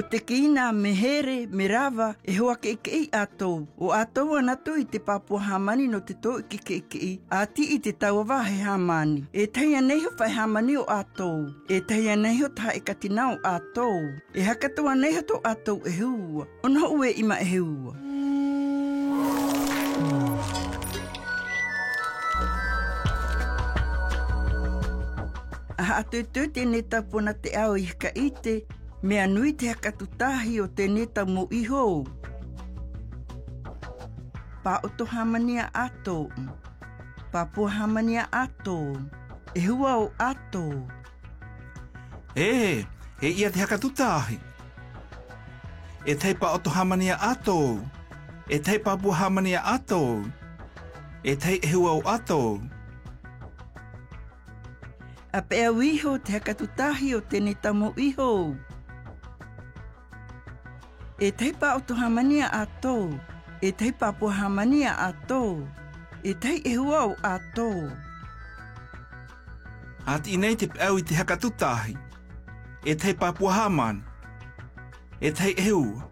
O te kina, me here, me rawa, e hoa ke i atou. O atou anatu i te Papua Hamani no te tō i. A ti i te tauawa he Hamani. E teia nei ho whai Hamani o atou. E teia nei ho taha e katina o atou. E hakatua nei ho tō atou e hua. Ono ue ima e hua. Aha atu tēnei tapuna te ao i hika ite, mea nui te hakatutahi o tēnei tau mo iho. Pa o to hamania ato. Papua hamania ato. E hua o ato. E ia te hakatutahi. E tei pa o to hamania ato. E tei Papua hamania ato. E tei e hua o ato. A pea wiho te hakatutahi o tēnei tau mo iho. E tei pa o to hamania ato. E tei Papua hamania ato. E tei e hua o ato. Ati nei te pēu i te hakatutahi. E tei Papua Hamani. E tei e hua.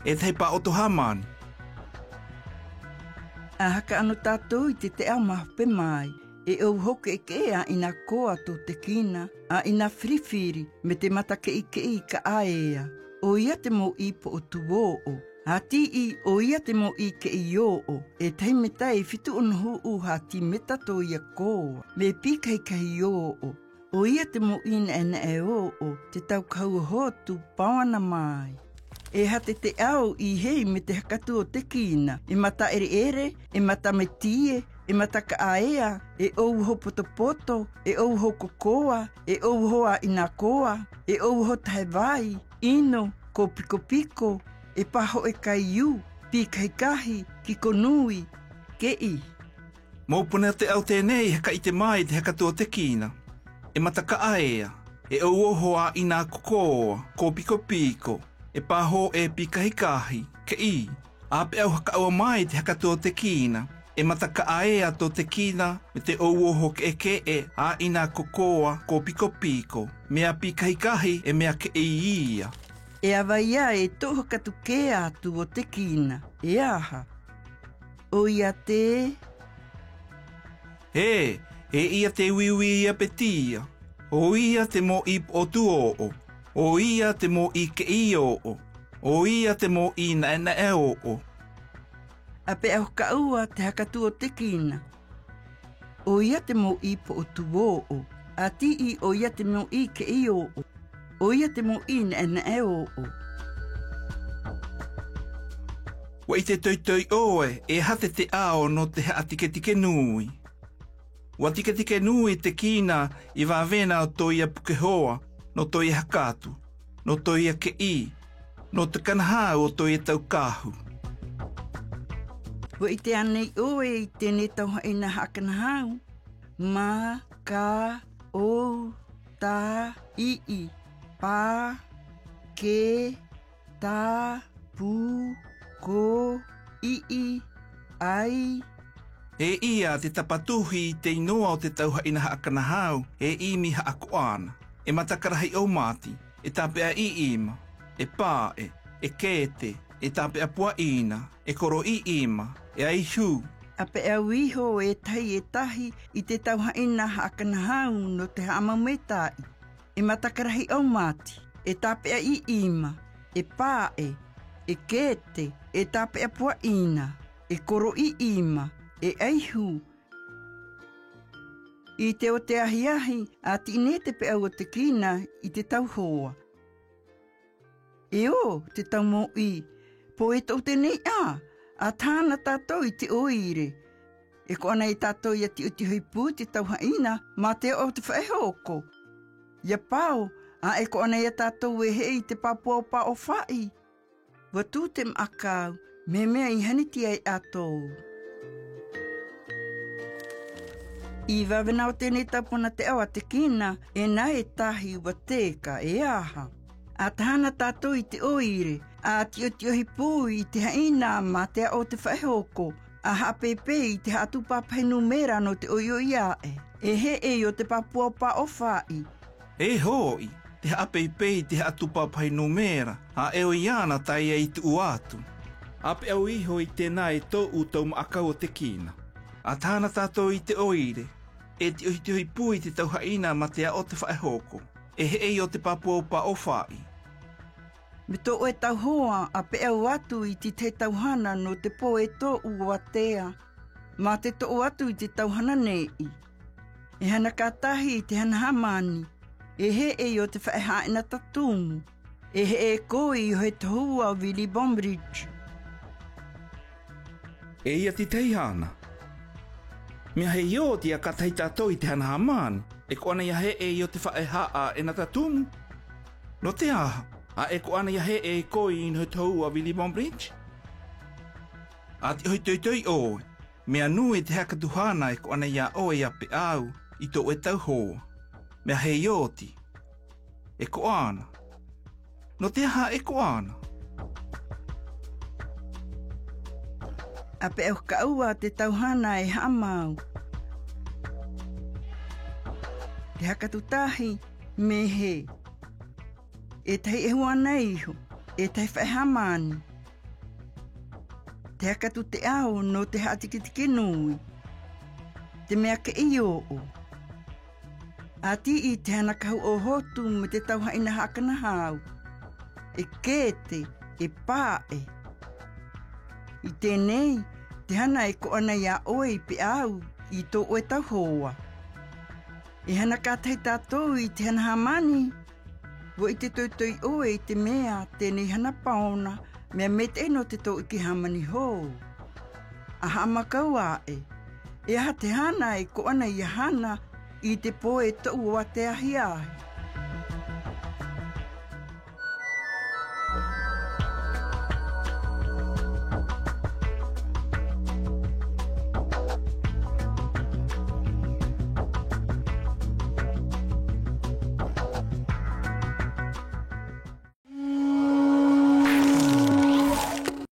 E tei pa o to Hamani. A haka anu tātou i te ao mahpe mai. E au hoke e kea ina koa tō te kina, a ina whiriwhiri me te matake i ka aea. O ia te mo i po o tuōo, ha ti i o ia te mo i ke i oo, e tei me tai whitu onohu u ha ti meta tō ia koa, me pikai kai oo. O ia te mo i na e oo, te tau kaua hotu pawana mai. E hate te ao i hei me te hakatu o te kina, e mata ere, e mata me tie, e mata ka aea, e ou ho poto, e ou ho kokoa, e ou ho a ina koa, e ou ho tahe vai, ino, ko piko, e paho e kaiu, pi kahi, kiko nui, ke i. Mōpuna te au tēnei haka i te mai te hakatu o te kina. E mata ka aea, e ou oho a ina kokoa, ko piko, e paho e pi kahi, ke i. A pe au haka aua mai te hakatu o te kina. E mata ka aea tō te kina me te ouoho ke a ina kokoa ko piko, mea pi kahi e mea ke ia. E awa ia e toho katu ke atu o te kina, e aha. O ia te... E ia te wiwi ia petia. O ia te mo i o tuoo. O ia te mo i ke i oo. O ia te mo i na e oo. A pe au ka ua te hakatu o te kina. O ia te mo i po o tuōo. A ti i o ia te mo i ke i oo. O ia te mo i na e oo. Wa i te toi oe e hate te ao no te atike nui. Wa tike nui te kina i wawena o toia pukehoa, no toia hakatu, no toia ke i, no te kanahau o toia tau kahu. Wa i te anei oe i tēnei tauha ina hakanahau. Ma, ka, o, ta, i, pa, ke, ta, pu, ko, i, ai. E ia te tapatuhi te inoa o te tauha ina hakanahau e imi haakoana. E matakarahi o mati, e tapea i ima, e pae, e kete, e tapea pua ina, e koro i ima, e aihu. A pe au iho e tai e tahi i te tauha ina hakanahau no te haamaumetai. E matakarahi o mati, e tapea i ima, e pae, e kete, e tapea pua ina, e koro i ima, e aihu. I te o te ahiahi, a tine te pe au o te kina i te tau hoa. E o, te tau mo i, po e tau tenei a tāna tātou i te oire. E ko ana i tātou i ati uti hui pū te tau haina, ma te o te whaehoko. Ia pau, a e ko ana i tātou e hei te papua o pa o whai. Watu te makau, me mea i haniti ai atou. I wawena o tēnei tapuna te awa te kina, e nā e tahi ua teka, e aha. A tahana tātou i te oire, a tio hi pū i te haina ma te o te whaehoko, a hapepe i te hatu papahenu mera no te oio iae. E he e o te papua pa o whai. E hoi, te apei te atupapai numera, a eo iana tai e itu uatu. Ape au iho i tēnā e tō utau maakau o te kina. A tāna tātou i te oire, e te ohi pui te tauhaina ma te a o te whaehoko, e he ei o te papua pa o whai. Me tō e tau hoa a pe au atu i te tauhana no te pō e tō ua tea, ma te tō atu i te tauhana nei. E hana kātahi i te hana hamani, e he ei o te whaehaina tatumu, e he e koi o he tohua o Willy Bombridge. E ia ti teihana. Mea he io ti a katai tātou i te hana hamani, e ko ana ia he e o te whaehaa e na tatumu. No te aha, a e ko ana ia he e koi i no tohua o Willy Bombridge. A ti hoi toi oe, mea nui te haka tuhana e ko ana ia oe a pe au i tō e tau hoa. Mea he ioti. E ko ana. No te aha e ko ana. A pe au kaua te tauhana e hamau. Te haka tutahi me he. E tai e huana iho. E tai whaehamani. Te haka tu te au no te hatikitiki nui. Te mea ke i o. A ti i te hana kahu o hotu me te tauhaina hakana hau. E kete, e pae. I tēnei, te hana e ko ana ia oe i pe au i tō oe tau hoa. E hana kātai tātou i te hana hamani. Wo i te toitoi oe i te mea tēnei hana paona mea me te eno te tō iki hamani hō. A hamakau ae. E aha te hana e ko ana i hana i te poe tō ua te ahi ahi.